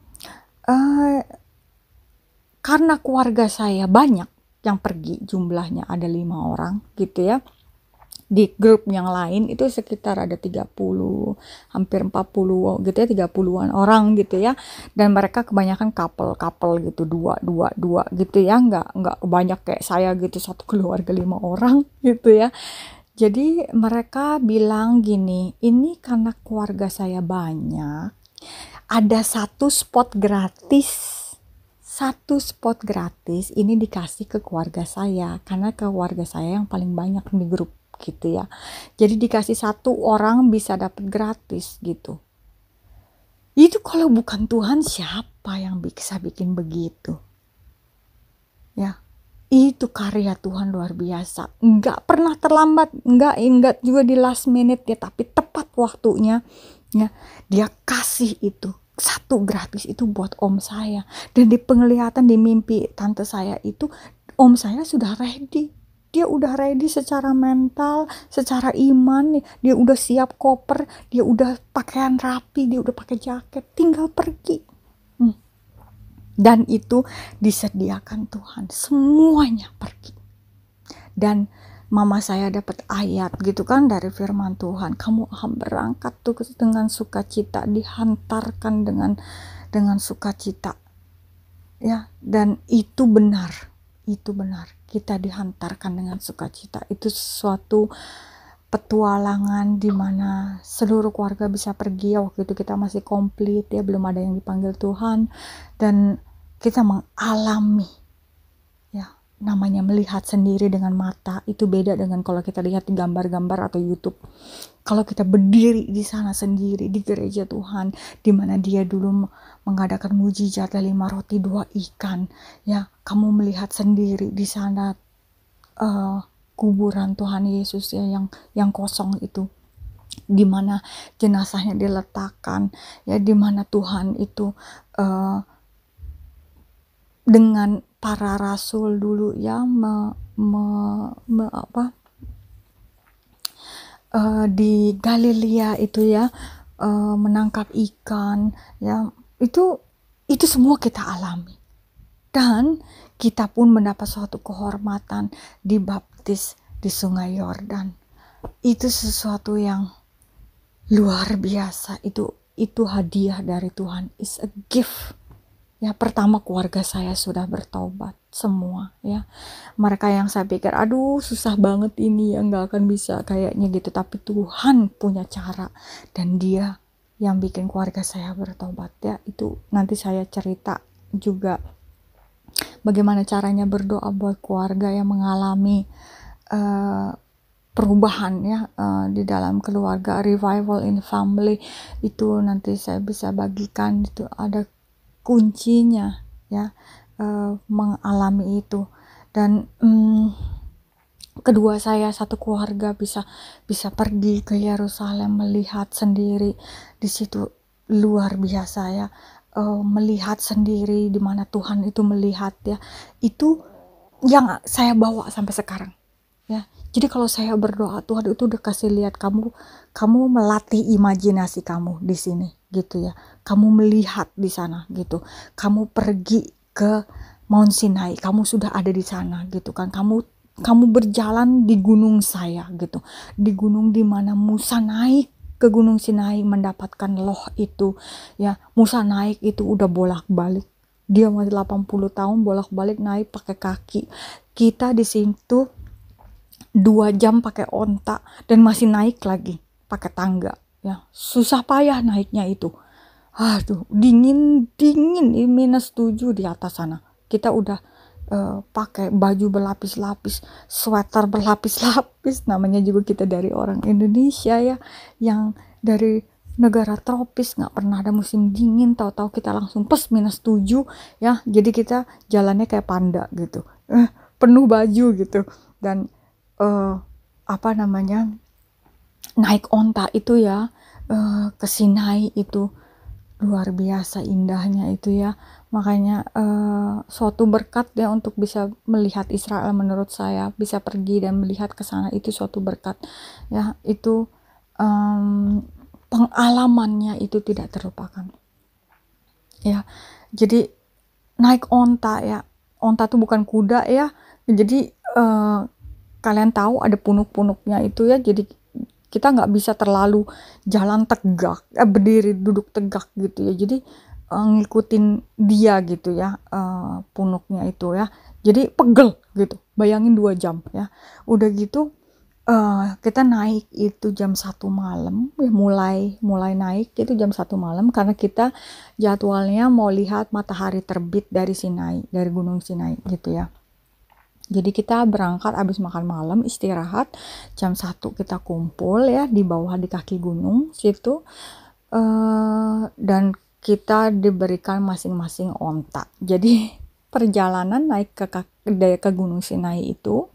karena keluarga saya banyak yang pergi, jumlahnya ada 5 orang gitu ya. Di grup yang lain itu sekitar ada 30, hampir 40 gitu ya, 30-an orang gitu ya. Dan mereka kebanyakan couple gitu, dua gitu ya, nggak banyak kayak saya gitu, satu keluarga 5 orang gitu ya. Jadi mereka bilang gini, ini karena keluarga saya banyak, ada satu spot gratis ini dikasih ke keluarga saya, karena keluarga saya yang paling banyak di grup gitu ya. Jadi dikasih 1 orang bisa dapat gratis gitu. Itu kalau bukan Tuhan, siapa yang bisa bikin begitu ya? Itu karya Tuhan luar biasa, nggak pernah terlambat, nggak juga di last minute ya, tapi tepat waktunya ya. Dia kasih itu 1 gratis itu buat om saya. Dan di penglihatan, di mimpi tante saya itu, om saya sudah ready. Dia udah ready secara mental, secara iman, dia udah siap koper, dia udah pakaian rapi, dia udah pakai jaket, tinggal pergi. Dan itu disediakan Tuhan, semuanya pergi. Dan mama saya dapat ayat gitu kan dari firman Tuhan, kamu akan berangkat tuh dengan sukacita, dihantarkan dengan sukacita ya. Dan itu benar, kita dihantarkan dengan sukacita. Itu suatu petualangan di mana seluruh keluarga bisa pergi ya. Waktu itu kita masih komplit ya, belum ada yang dipanggil Tuhan, dan kita mengalami ya, namanya melihat sendiri dengan mata. Itu beda dengan kalau kita lihat di gambar-gambar atau YouTube. Kalau kita berdiri di sana sendiri di gereja Tuhan, di mana dia dulu mengadakan mujizat 5 roti 2 ikan ya, kamu melihat sendiri di sana kuburan Tuhan Yesus ya, yang kosong itu, di mana jenazahnya diletakkan ya, di mana Tuhan itu dengan para rasul dulu ya di Galilea itu ya, menangkap ikan ya, itu semua kita alami. Dan kita pun mendapat suatu kehormatan dibaptis di Sungai Yordan. Itu sesuatu yang luar biasa. Itu hadiah dari Tuhan, is a gift. Ya, pertama keluarga saya sudah bertobat semua ya. Mereka yang saya pikir aduh susah banget ini ya, nggak akan bisa kayaknya gitu, tapi Tuhan punya cara dan dia yang bikin keluarga saya bertobat ya. Itu nanti saya cerita juga bagaimana caranya berdoa buat keluarga yang mengalami uh, perubahan ya, di dalam keluarga, revival in family. Itu nanti saya bisa bagikan, itu ada kuncinya ya, mengalami itu. Dan kedua saya satu keluarga bisa pergi ke Yerusalem, melihat sendiri di situ, luar biasa ya. Melihat sendiri di mana Tuhan itu melihat ya, itu yang saya bawa sampai sekarang ya. Jadi kalau saya berdoa, Tuhan itu udah kasih lihat, kamu melatih imajinasi kamu di sini gitu ya. Kamu melihat di sana gitu. Kamu pergi ke Mount Sinai, kamu sudah ada di sana gitu kan. Kamu berjalan di gunung saya gitu. Di gunung di mana Musa naik ke Gunung Sinai mendapatkan loh itu ya. Musa naik itu udah bolak-balik. Dia masih 80 tahun bolak-balik naik pakai kaki. Kita di situ 2 jam pakai onta dan masih naik lagi pakai tangga ya. Susah payah naiknya itu. Aduh, dingin -7 di atas sana. Kita udah pakai baju berlapis-lapis, sweater berlapis-lapis, namanya juga kita dari orang Indonesia ya, yang dari negara tropis, nggak pernah ada musim dingin, tahu-tahu kita langsung -7 ya. Jadi kita jalannya kayak panda gitu, penuh baju gitu. Dan apa namanya, naik onta itu ya, ke Sinai itu luar biasa indahnya itu ya. Makanya suatu berkat ya untuk bisa melihat Israel. Menurut saya bisa pergi dan melihat ke sana itu suatu berkat ya. Itu pengalamannya itu tidak terlupakan ya. Jadi naik onta ya, onta tuh bukan kuda ya. Jadi kalian tahu ada punuk-punuknya itu ya. Jadi kita nggak bisa terlalu jalan tegak, berdiri duduk tegak gitu ya. Jadi ngikutin dia gitu ya, punuknya itu ya. Jadi pegel gitu. Bayangin 2 jam ya. Udah gitu kita naik itu jam 1 malam ya, mulai naik itu jam 1 malam karena kita jadwalnya mau lihat matahari terbit dari Sinai, dari Gunung Sinai gitu ya. Jadi kita berangkat abis makan malam, istirahat, jam 1 kita kumpul ya di bawah di kaki gunung situ, dan kita diberikan masing-masing onta. Jadi perjalanan naik ke Gunung Sinai itu,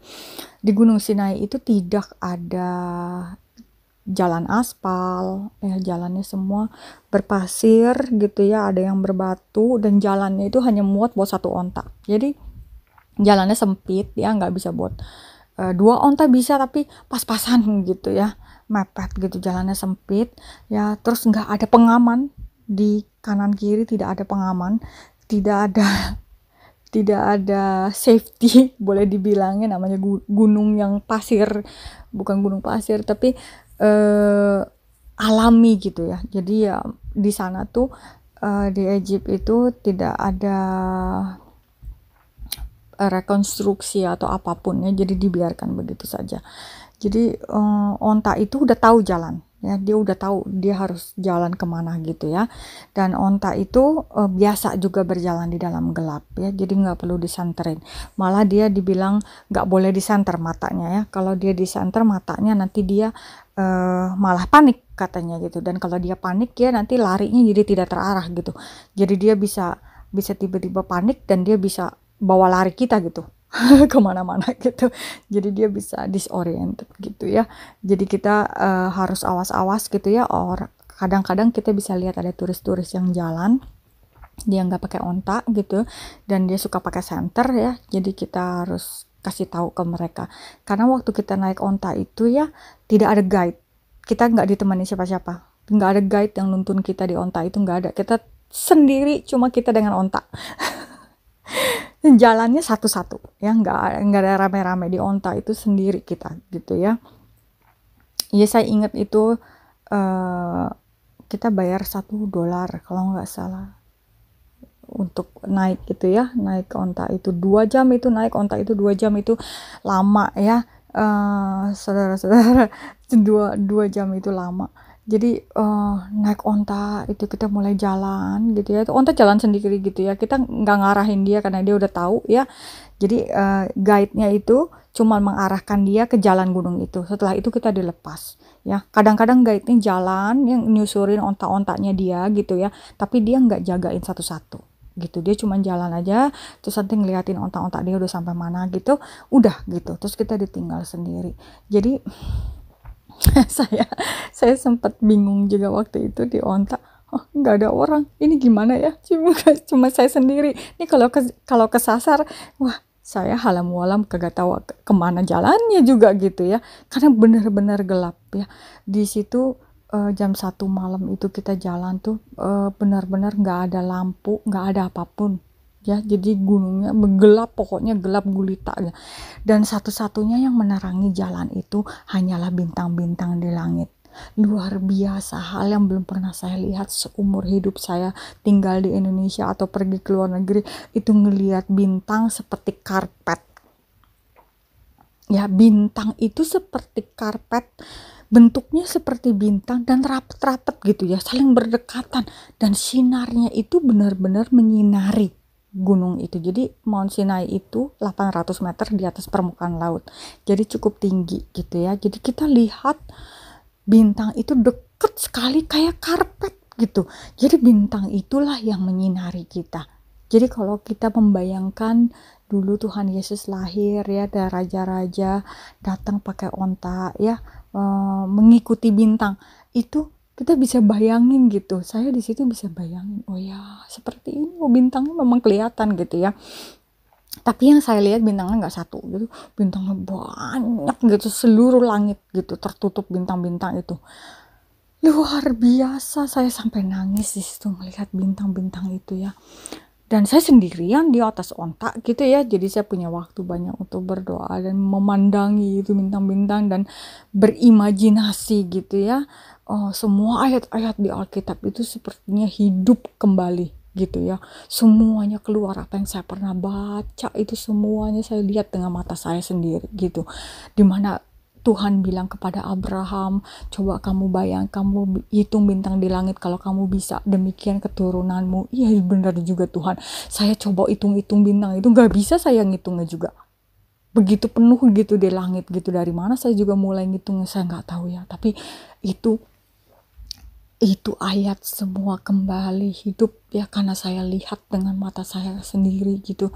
di Gunung Sinai itu tidak ada jalan aspal ya, jalannya semua berpasir gitu ya, ada yang berbatu, dan jalannya itu hanya muat buat 1 onta. Jadi jalannya sempit ya, nggak bisa buat 2 onta bisa, tapi pas-pasan gitu ya, mepet gitu, jalannya sempit ya. Terus nggak ada pengaman di kanan kiri, tidak ada pengaman, tidak ada safety boleh dibilangin, namanya gunung yang pasir, bukan gunung pasir tapi alami gitu ya. Jadi ya di sana tuh di Egypt itu tidak ada rekonstruksi atau apapun ya, jadi dibiarkan begitu saja. Jadi onta itu udah tahu jalan ya, dia udah tahu dia harus jalan kemana gitu ya. Dan onta itu biasa juga berjalan di dalam gelap ya, jadi nggak perlu disanterin. Malah dia dibilang nggak boleh disanter matanya ya, kalau dia disanter matanya nanti dia malah panik katanya gitu. Dan kalau dia panik ya nanti larinya jadi tidak terarah gitu. Jadi dia bisa tiba-tiba panik dan dia bisa bawa lari kita gitu kemana-mana gitu. Jadi dia bisa disoriented gitu ya. Jadi kita harus awas-awas gitu ya. Kadang-kadang kita bisa lihat ada turis-turis yang jalan, dia nggak pakai onta gitu, dan dia suka pakai senter ya. Jadi kita harus kasih tahu ke mereka, karena waktu kita naik onta itu ya tidak ada guide, kita nggak ditemani siapa-siapa, nggak ada guide yang nuntun kita di onta itu, nggak ada. Kita sendiri, cuma kita dengan onta. Jalannya satu-satu ya, nggak ada rame-rame di onta itu, sendiri kita gitu ya. Ya saya ingat itu kita bayar $1 kalau nggak salah untuk naik gitu ya, naik onta itu 2 jam, itu naik onta itu 2 jam, itu lama ya, saudara-saudara. dua jam itu lama. Jadi naik onta itu kita mulai jalan gitu ya, itu onta jalan sendiri gitu ya, kita nggak ngarahin dia karena dia udah tahu ya. Jadi guide-nya itu cuma mengarahkan dia ke jalan gunung itu. Setelah itu kita dilepas ya. Kadang-kadang guide-nya jalan yang nyusurin onta-ontanya dia gitu ya, tapi dia nggak jagain satu-satu gitu, dia cuma jalan aja, terus nanti ngeliatin onta-onta dia udah sampai mana gitu, udah gitu, terus kita ditinggal sendiri. Jadi saya sempat bingung juga waktu itu di onta, oh nggak ada orang, ini gimana ya, cuma saya sendiri, ini kalau kesasar, wah saya halam walam kagak tahu kemana jalannya juga gitu ya, karena benar-benar gelap ya di situ. Jam 1 malam itu kita jalan tuh benar-benar nggak ada lampu, nggak ada apapun ya, jadi gunungnya gelap, pokoknya gelap gulita ya. Dan satu-satunya yang menerangi jalan itu hanyalah bintang-bintang di langit. Luar biasa, hal yang belum pernah saya lihat seumur hidup saya tinggal di Indonesia atau pergi ke luar negeri, itu ngelihat bintang seperti karpet ya, bintang itu seperti karpet, bentuknya seperti bintang dan rapet-rapet gitu ya, saling berdekatan, dan sinarnya itu benar-benar menyinari gunung itu. Jadi Mount Sinai itu 800 meter di atas permukaan laut, jadi cukup tinggi gitu ya. Jadi kita lihat bintang itu deket sekali kayak karpet gitu. Jadi bintang itulah yang menyinari kita. Jadi kalau kita membayangkan dulu Tuhan Yesus lahir ya, ada raja-raja datang pakai onta ya, mengikuti bintang itu, kita bisa bayangin gitu. Saya di situ bisa bayangin, oh ya seperti ini, oh bintangnya memang kelihatan gitu ya. Tapi yang saya lihat bintangnya nggak satu gitu, bintangnya banyak gitu, seluruh langit gitu tertutup bintang-bintang itu. Luar biasa, saya sampai nangis di situ melihat bintang-bintang itu ya. Dan saya sendirian di atas onta gitu ya, jadi saya punya waktu banyak untuk berdoa dan memandangi itu bintang-bintang dan berimajinasi gitu ya. Semua ayat-ayat di Alkitab itu sepertinya hidup kembali gitu ya, semuanya keluar, apa yang saya pernah baca itu semuanya saya lihat dengan mata saya sendiri gitu, dimana Tuhan bilang kepada Abraham, coba kamu bayang, kamu hitung bintang di langit, kalau kamu bisa demikian keturunanmu. Iya benar juga Tuhan, saya coba hitung-hitung bintang itu, gak bisa saya ngitungnya juga, begitu penuh gitu di langit gitu, dari mana saya juga mulai ngitungnya saya nggak tahu ya, tapi itu ayat semua kembali hidup ya, karena saya lihat dengan mata saya sendiri gitu.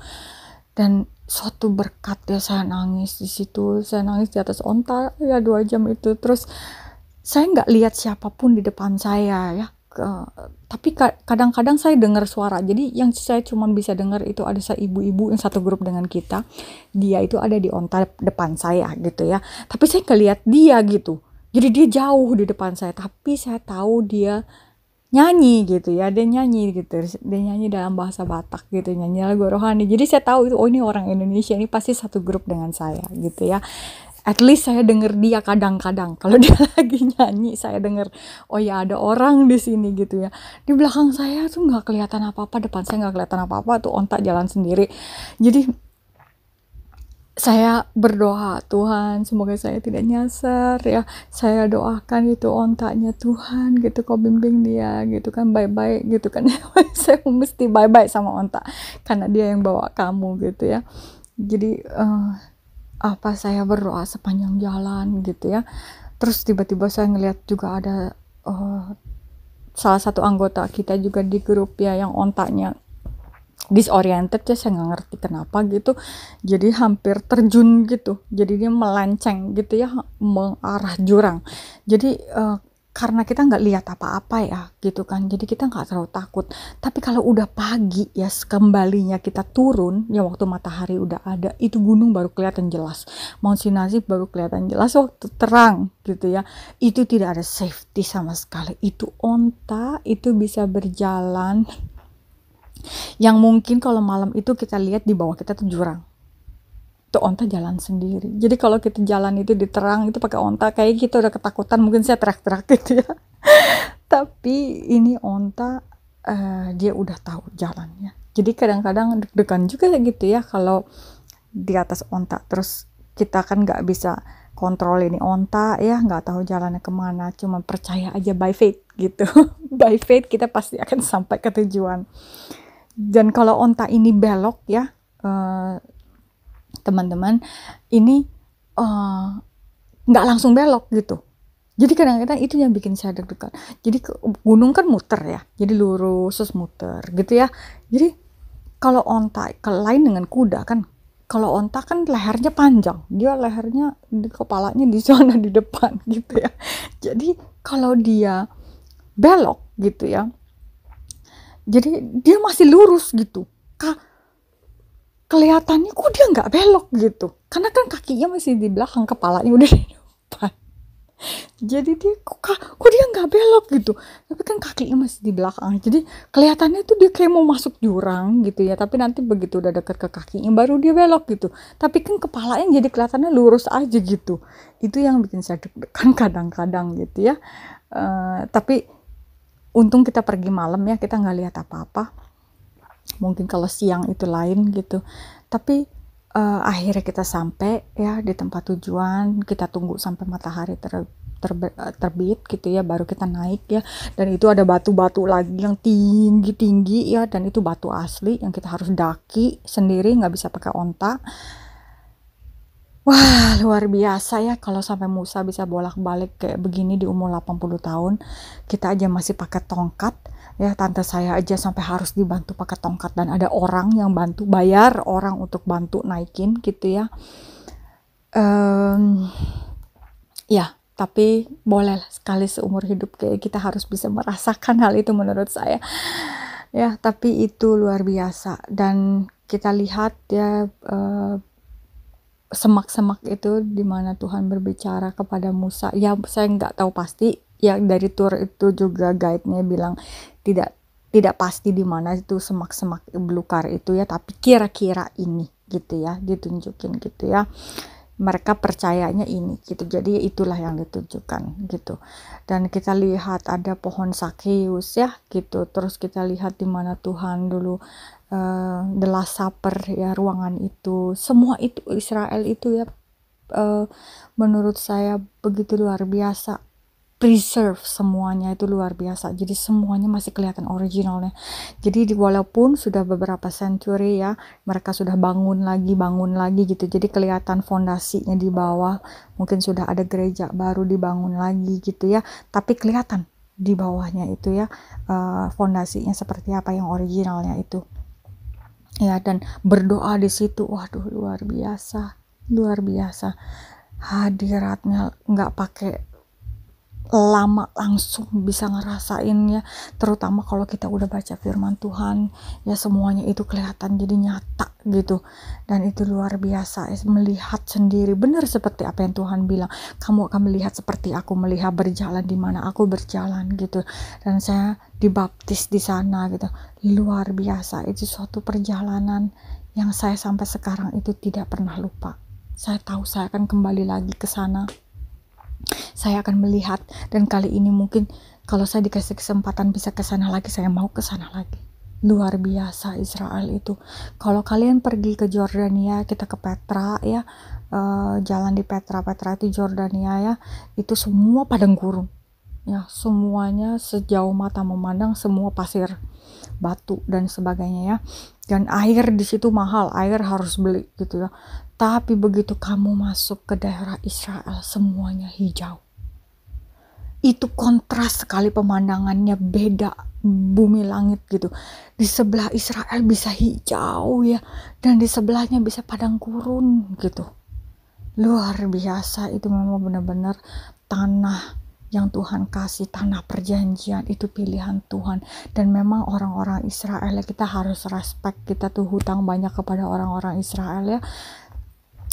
Dan suatu berkat ya, saya nangis di situ, saya nangis di atas onta ya 2 jam itu. Terus saya nggak lihat siapapun di depan saya ya, tapi kadang-kadang saya dengar suara. Jadi yang saya cuma bisa dengar itu ada ibu-ibu yang satu grup dengan kita, dia itu ada di onta depan saya gitu ya, tapi saya nggak lihat dia gitu. Jadi dia jauh di depan saya, tapi saya tahu dia nyanyi gitu ya, dia nyanyi gitu, dia nyanyi dalam bahasa Batak gitu, nyanyi lagu rohani. Jadi saya tahu itu, oh ini orang Indonesia, ini pasti satu grup dengan saya gitu ya. At least saya denger dia kadang-kadang kalau dia lagi nyanyi, saya denger, oh ya ada orang di sini gitu ya. Di belakang saya tuh nggak kelihatan apa-apa, depan saya nggak kelihatan apa-apa, tuh onta jalan sendiri. Jadi saya berdoa, Tuhan semoga saya tidak nyasar ya, saya doakan itu ontanya, Tuhan gitu, kau bimbing dia gitu kan, baik-baik gitu kan. Saya mesti baik-baik sama onta karena dia yang bawa kamu gitu ya. Jadi saya berdoa sepanjang jalan gitu ya. Terus tiba-tiba saya ngeliat juga ada salah satu anggota kita juga di grup ya, yang ontanya disoriented ya, saya nggak ngerti kenapa gitu, jadi hampir terjun gitu, jadi dia melenceng gitu ya, mengarah jurang. Jadi karena kita nggak lihat apa-apa ya gitu kan, jadi kita nggak terlalu takut. Tapi kalau udah pagi ya, kembalinya kita turun ya, waktu matahari udah ada, itu gunung baru kelihatan jelas, Mount Sinai baru kelihatan jelas waktu terang gitu ya. Itu tidak ada safety sama sekali, itu onta itu bisa berjalan yang mungkin kalau malam itu kita lihat di bawah kita tuh jurang tuh onta jalan sendiri. Jadi kalau kita jalan itu di terang itu pakai onta, kayak kita udah ketakutan, mungkin saya teriak-teriak gitu ya. Tapi ini onta dia udah tahu jalannya. Jadi kadang-kadang deg-degan juga gitu ya kalau di atas onta, terus kita kan nggak bisa kontrol ini onta ya, nggak tahu jalannya kemana, cuma percaya aja by faith gitu. By faith kita pasti akan sampai ke tujuan. Dan kalau onta ini belok ya, teman-teman, ini nggak langsung belok gitu. Jadi kadang-kadang itu yang bikin saya deg-degan. Jadi gunung kan muter ya, jadi lurus terus muter gitu ya. Jadi kalau onta lain dengan kuda kan, kalau onta kan lehernya panjang, dia lehernya di kepalanya di sana di depan gitu ya. Jadi kalau dia belok gitu ya, jadi dia masih lurus gitu. Kelihatannya kok dia nggak belok gitu, karena kan kakinya masih di belakang, kepalanya udah di depan. Jadi dia kok dia nggak belok gitu, tapi kan kakinya masih di belakang, jadi kelihatannya tuh dia kayak mau masuk jurang gitu ya, tapi nanti begitu udah deket ke kakinya baru dia belok gitu, tapi kan kepalanya jadi kelihatannya lurus aja gitu. Itu yang bikin saya deg-degan kadang-kadang gitu ya. Tapi untung kita pergi malam ya, kita nggak lihat apa-apa. Mungkin kalau siang itu lain gitu, tapi akhirnya kita sampai ya di tempat tujuan. Kita tunggu sampai matahari terbit gitu ya, baru kita naik ya. Dan itu ada batu-batu lagi yang tinggi-tinggi ya, dan itu batu asli yang kita harus daki sendiri, nggak bisa pakai onta. Wah, luar biasa ya kalau sampai Musa bisa bolak-balik kayak begini di umur 80 tahun. Kita aja masih pakai tongkat. Ya, tante saya aja sampai harus dibantu pakai tongkat, dan ada orang yang bantu, bayar orang untuk bantu naikin gitu ya. Ya, tapi boleh sekali seumur hidup kayak kita harus bisa merasakan hal itu menurut saya. Ya, tapi itu luar biasa. Dan kita lihat ya, semak-semak itu dimana Tuhan berbicara kepada Musa. Ya, saya nggak tahu pasti. Ya, dari tour itu juga guide-nya bilang tidak pasti di mana itu semak-semak belukar itu ya, tapi kira-kira ini gitu ya, ditunjukin gitu ya. Mereka percayanya ini gitu, jadi itulah yang ditunjukkan gitu. Dan kita lihat ada pohon Sakeus ya gitu. Terus kita lihat di mana Tuhan dulu the Last Supper ya, ruangan itu, semua itu Israel itu ya, menurut saya begitu luar biasa. Preserve semuanya itu luar biasa, jadi semuanya masih kelihatan originalnya. Jadi walaupun sudah beberapa century ya, mereka sudah bangun lagi gitu, jadi kelihatan fondasinya di bawah. Mungkin sudah ada gereja baru dibangun lagi gitu ya, tapi kelihatan di bawahnya itu ya, fondasinya seperti apa yang originalnya itu ya. Dan berdoa di situ, waduh luar biasa hadiratnya, nggak pakai lama langsung bisa ngerasainnya. Terutama kalau kita udah baca firman Tuhan ya, semuanya itu kelihatan jadi nyata gitu. Dan itu luar biasa ya, melihat sendiri benar seperti apa yang Tuhan bilang, kamu akan melihat seperti aku melihat, berjalan di mana aku berjalan gitu. Dan saya dibaptis di sana gitu. Luar biasa, itu suatu perjalanan yang saya sampai sekarang itu tidak pernah lupa. Saya tahu saya akan kembali lagi ke sana. Saya akan melihat, dan kali ini mungkin kalau saya dikasih kesempatan bisa ke sana lagi, saya mau ke sana lagi. Luar biasa Israel itu. Kalau kalian pergi ke Jordania, kita ke Petra ya, jalan di Petra itu Jordania ya, itu semua padang gurun ya, semuanya sejauh mata memandang semua pasir, batu dan sebagainya ya. Dan air di situ mahal, air harus beli gitu ya. Tapi begitu kamu masuk ke daerah Israel, semuanya hijau. Itu kontras sekali pemandangannya, beda bumi langit gitu. Di sebelah Israel bisa hijau ya, dan di sebelahnya bisa padang gurun gitu. Luar biasa, itu memang benar-benar tanah yang Tuhan kasih, tanah perjanjian, itu pilihan Tuhan. Dan memang orang-orang Israel ya, kita harus respect, kita tuh hutang banyak kepada orang-orang Israel ya.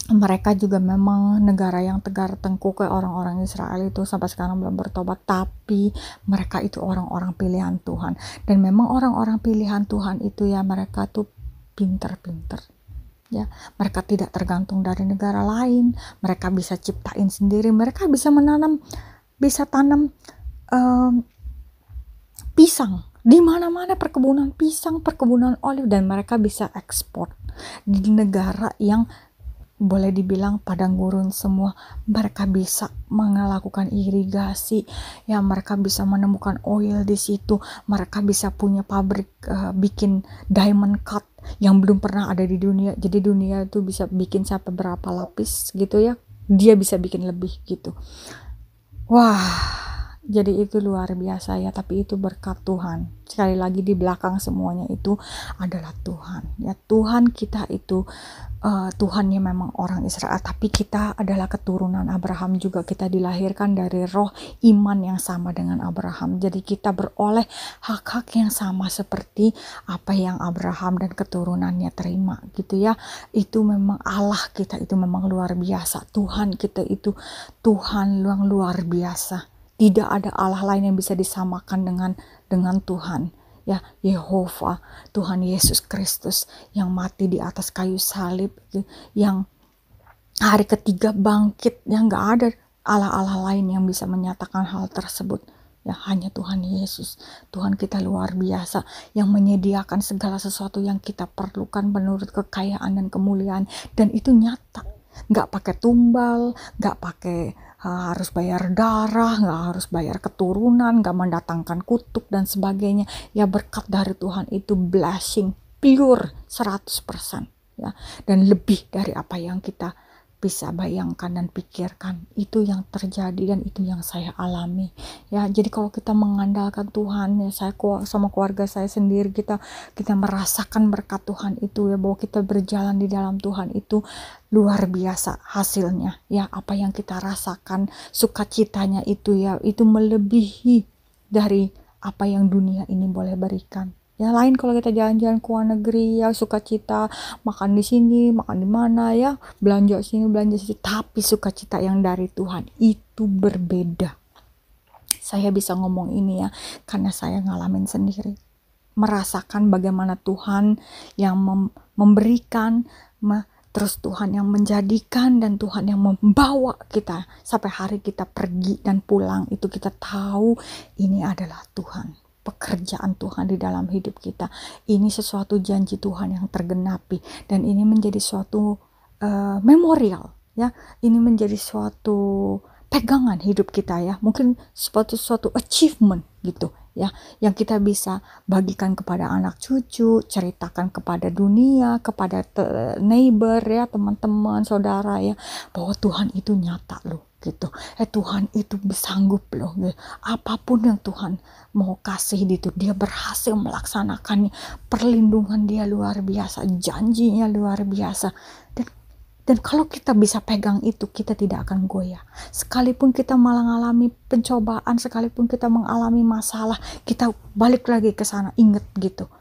Mereka juga memang negara yang tegar tengkuk kayak orang-orang Israel itu sampai sekarang belum bertobat, tapi mereka itu orang-orang pilihan Tuhan. Dan memang orang-orang pilihan Tuhan itu ya, mereka tuh pinter-pinter Ya, mereka tidak tergantung dari negara lain, mereka bisa ciptain sendiri, mereka bisa tanam pisang di mana-mana, perkebunan pisang, perkebunan olive, dan mereka bisa ekspor di negara yang boleh dibilang padang gurun semua. Mereka bisa melakukan irigasi, ya, mereka bisa menemukan oil di situ, mereka bisa punya pabrik bikin diamond cut yang belum pernah ada di dunia. Jadi dunia itu bisa bikin sampai berapa lapis gitu ya, dia bisa bikin lebih gitu. Wah, jadi itu luar biasa ya, tapi itu berkat Tuhan. Sekali lagi, di belakang semuanya itu adalah Tuhan. Ya, Tuhan kita itu Tuhannya memang orang Israel, tapi kita adalah keturunan Abraham juga. Kita dilahirkan dari roh iman yang sama dengan Abraham. Jadi kita beroleh hak-hak yang sama seperti apa yang Abraham dan keturunannya terima gitu ya. Itu memang Allah kita itu memang luar biasa. Tuhan kita itu Tuhan yang luar biasa. Tidak ada Allah lain yang bisa disamakan dengan Tuhan. Ya, Yehova, Tuhan Yesus Kristus yang mati di atas kayu salib, yang hari ketiga bangkit, yang gak ada Allah-Allah lain yang bisa menyatakan hal tersebut. Ya, hanya Tuhan Yesus. Tuhan kita luar biasa yang menyediakan segala sesuatu yang kita perlukan menurut kekayaan dan kemuliaan, dan itu nyata. Gak pakai tumbal, gak pakai harus bayar darah, gak harus bayar keturunan, gak mendatangkan kutuk dan sebagainya. Ya, berkat dari Tuhan itu blessing pure 100% ya, dan lebih dari apa yang kita bisa bayangkan dan pikirkan. Itu yang terjadi dan itu yang saya alami ya. Jadi kalau kita mengandalkan Tuhan ya, saya sama keluarga saya sendiri, kita merasakan berkat Tuhan itu ya, bahwa kita berjalan di dalam Tuhan itu luar biasa hasilnya ya. Apa yang kita rasakan, sukacitanya itu ya, itu melebihi dari apa yang dunia ini boleh berikan. Ya, lain kalau kita jalan-jalan ke luar negeri ya, sukacita makan di sini, makan di mana ya, belanja sini, belanja situ, tapi sukacita yang dari Tuhan itu berbeda. Saya bisa ngomong ini ya karena saya ngalamin sendiri, merasakan bagaimana Tuhan yang memberikan, terus Tuhan yang menjadikan, dan Tuhan yang membawa kita sampai hari kita pergi dan pulang. Itu kita tahu ini adalah Tuhan, pekerjaan Tuhan di dalam hidup kita. Ini sesuatu janji Tuhan yang tergenapi, dan ini menjadi suatu memorial ya. Ini menjadi suatu pegangan hidup kita ya, mungkin suatu achievement gitu ya, yang kita bisa bagikan kepada anak cucu, ceritakan kepada dunia, kepada neighbor ya, teman-teman, saudara ya, bahwa Tuhan itu nyata loh gitu. Tuhan itu sanggup loh, apapun yang Tuhan mau kasih itu dia berhasil melaksanakannya. Perlindungan dia luar biasa, janjinya luar biasa, dan kalau kita bisa pegang itu, kita tidak akan goyah. Sekalipun kita mengalami pencobaan, sekalipun kita mengalami masalah, kita balik lagi ke sana, ingat gitu.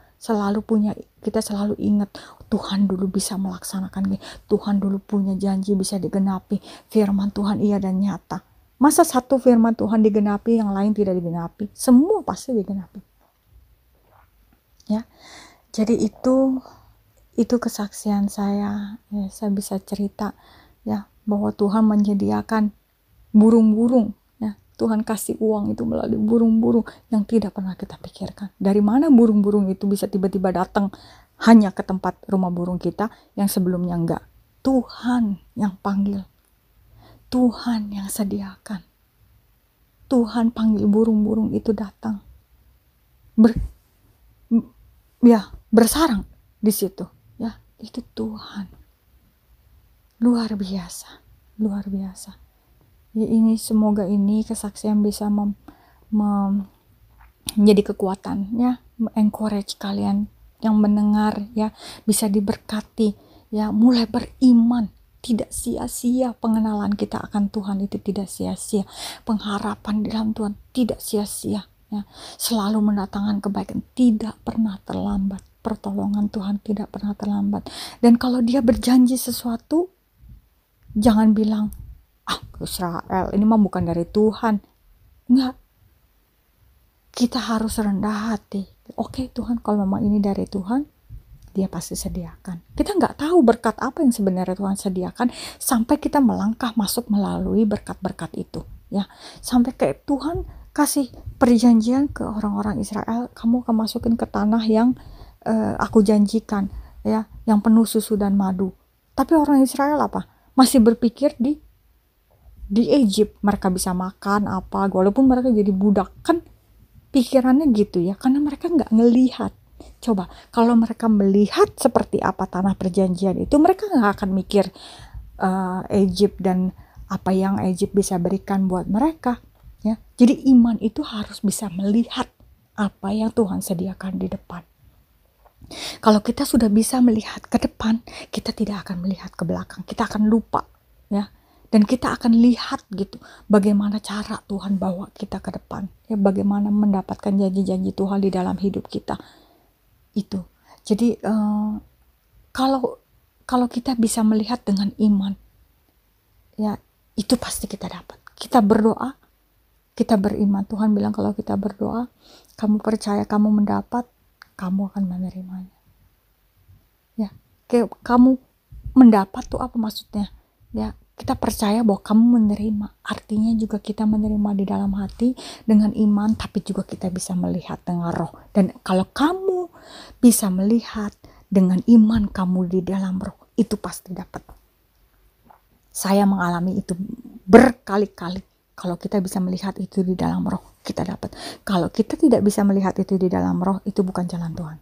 Kita selalu ingat, Tuhan dulu bisa melaksanakan, Tuhan dulu punya janji bisa digenapi. Firman Tuhan iya dan nyata. Masa satu firman Tuhan digenapi, yang lain tidak digenapi? Semua pasti digenapi. Ya, jadi itu kesaksian saya ya, saya bisa cerita ya, bahwa Tuhan menyediakan burung-burung ya. Tuhan kasih uang itu melalui burung-burung yang tidak pernah kita pikirkan. Dari mana burung-burung itu bisa tiba-tiba datang hanya ke tempat rumah burung kita yang sebelumnya enggak? Tuhan yang panggil, Tuhan yang sediakan. Tuhan panggil burung-burung itu datang bersarang di situ. Itu Tuhan luar biasa ya. Ini semoga ini kesaksian bisa menjadi kekuatan ya, encourage kalian yang mendengar ya, bisa diberkati ya, mulai beriman. Tidak sia-sia pengenalan kita akan Tuhan itu, tidak sia-sia pengharapan di dalam Tuhan, tidak sia-sia ya. Selalu mendatangkan kebaikan, tidak pernah terlambat. Pertolongan Tuhan tidak pernah terlambat. Dan kalau dia berjanji sesuatu, jangan bilang, Israel ini mah bukan dari Tuhan. Enggak. Kita harus rendah hati. Oke Tuhan, kalau memang ini dari Tuhan, Dia pasti sediakan. Kita nggak tahu berkat apa yang sebenarnya Tuhan sediakan sampai kita melangkah masuk melalui berkat-berkat itu, ya. Sampai kayak Tuhan kasih perjanjian ke orang-orang Israel, kamu akan masukin ke tanah yang aku janjikan, ya, yang penuh susu dan madu. Tapi orang Israel apa? Masih berpikir di Egypt, mereka bisa makan apa, walaupun mereka jadi budak, kan pikirannya gitu ya, karena mereka nggak ngelihat. Coba kalau mereka melihat seperti apa tanah perjanjian itu, mereka nggak akan mikir Egypt dan apa yang Egypt bisa berikan buat mereka, ya. Jadi iman itu harus bisa melihat apa yang Tuhan sediakan di depan. Kalau kita sudah bisa melihat ke depan, kita tidak akan melihat ke belakang, kita akan lupa, ya. Dan kita akan lihat gitu bagaimana cara Tuhan bawa kita ke depan, ya, bagaimana mendapatkan janji-janji Tuhan di dalam hidup kita itu. Jadi kalau kita bisa melihat dengan iman, ya, itu pasti kita dapat. Kita berdoa, kita beriman. Tuhan bilang kalau kita berdoa, kamu percaya kamu mendapat, kamu akan menerimanya. Ya, kayak kamu mendapat tuh apa maksudnya? Ya, kita percaya bahwa kamu menerima, artinya juga kita menerima di dalam hati dengan iman, tapi juga kita bisa melihat dengan roh. Dan kalau kamu bisa melihat dengan iman kamu di dalam roh, itu pasti dapat. Saya mengalami itu berkali-kali. Kalau kita bisa melihat itu di dalam roh, kita dapat. Kalau kita tidak bisa melihat itu di dalam roh, itu bukan jalan Tuhan.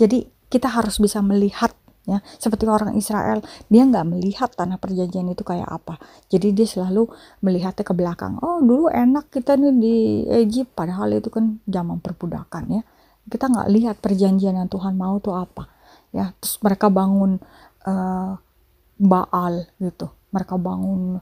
Jadi kita harus bisa melihat, ya, seperti orang Israel, dia nggak melihat tanah perjanjian itu kayak apa. Jadi dia selalu melihatnya ke belakang. Oh, dulu enak kita nih di Egypt, padahal itu kan zaman perbudakan, ya. Kita nggak lihat perjanjian yang Tuhan mau tuh apa, ya. Terus mereka bangun Baal gitu, mereka bangun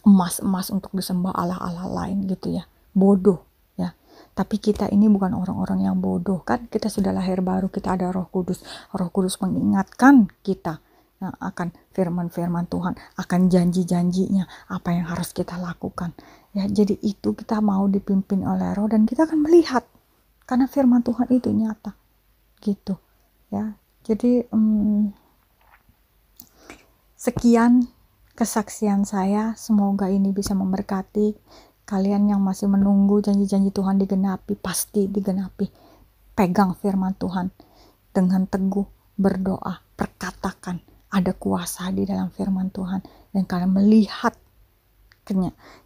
emas untuk disembah Allah-Allah lain gitu, ya. Bodoh, ya. Tapi kita ini bukan orang-orang yang bodoh, kan. Kita sudah lahir baru, kita ada Roh Kudus. Roh Kudus mengingatkan kita akan firman-firman Tuhan, akan janji-janjinya, apa yang harus kita lakukan, ya. Jadi itu kita mau dipimpin oleh Roh, dan kita akan melihat karena firman Tuhan itu nyata gitu, ya. Jadi sekian kesaksian saya, semoga ini bisa memberkati kalian yang masih menunggu janji-janji Tuhan digenapi. Pasti digenapi. Pegang firman Tuhan dengan teguh, berdoa, perkatakan, ada kuasa di dalam firman Tuhan, dan kalian melihat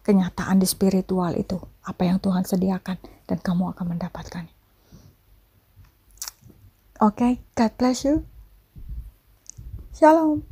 kenyataan di spiritual itu, apa yang Tuhan sediakan, dan kamu akan mendapatkan. Oke, God bless you. Shalom.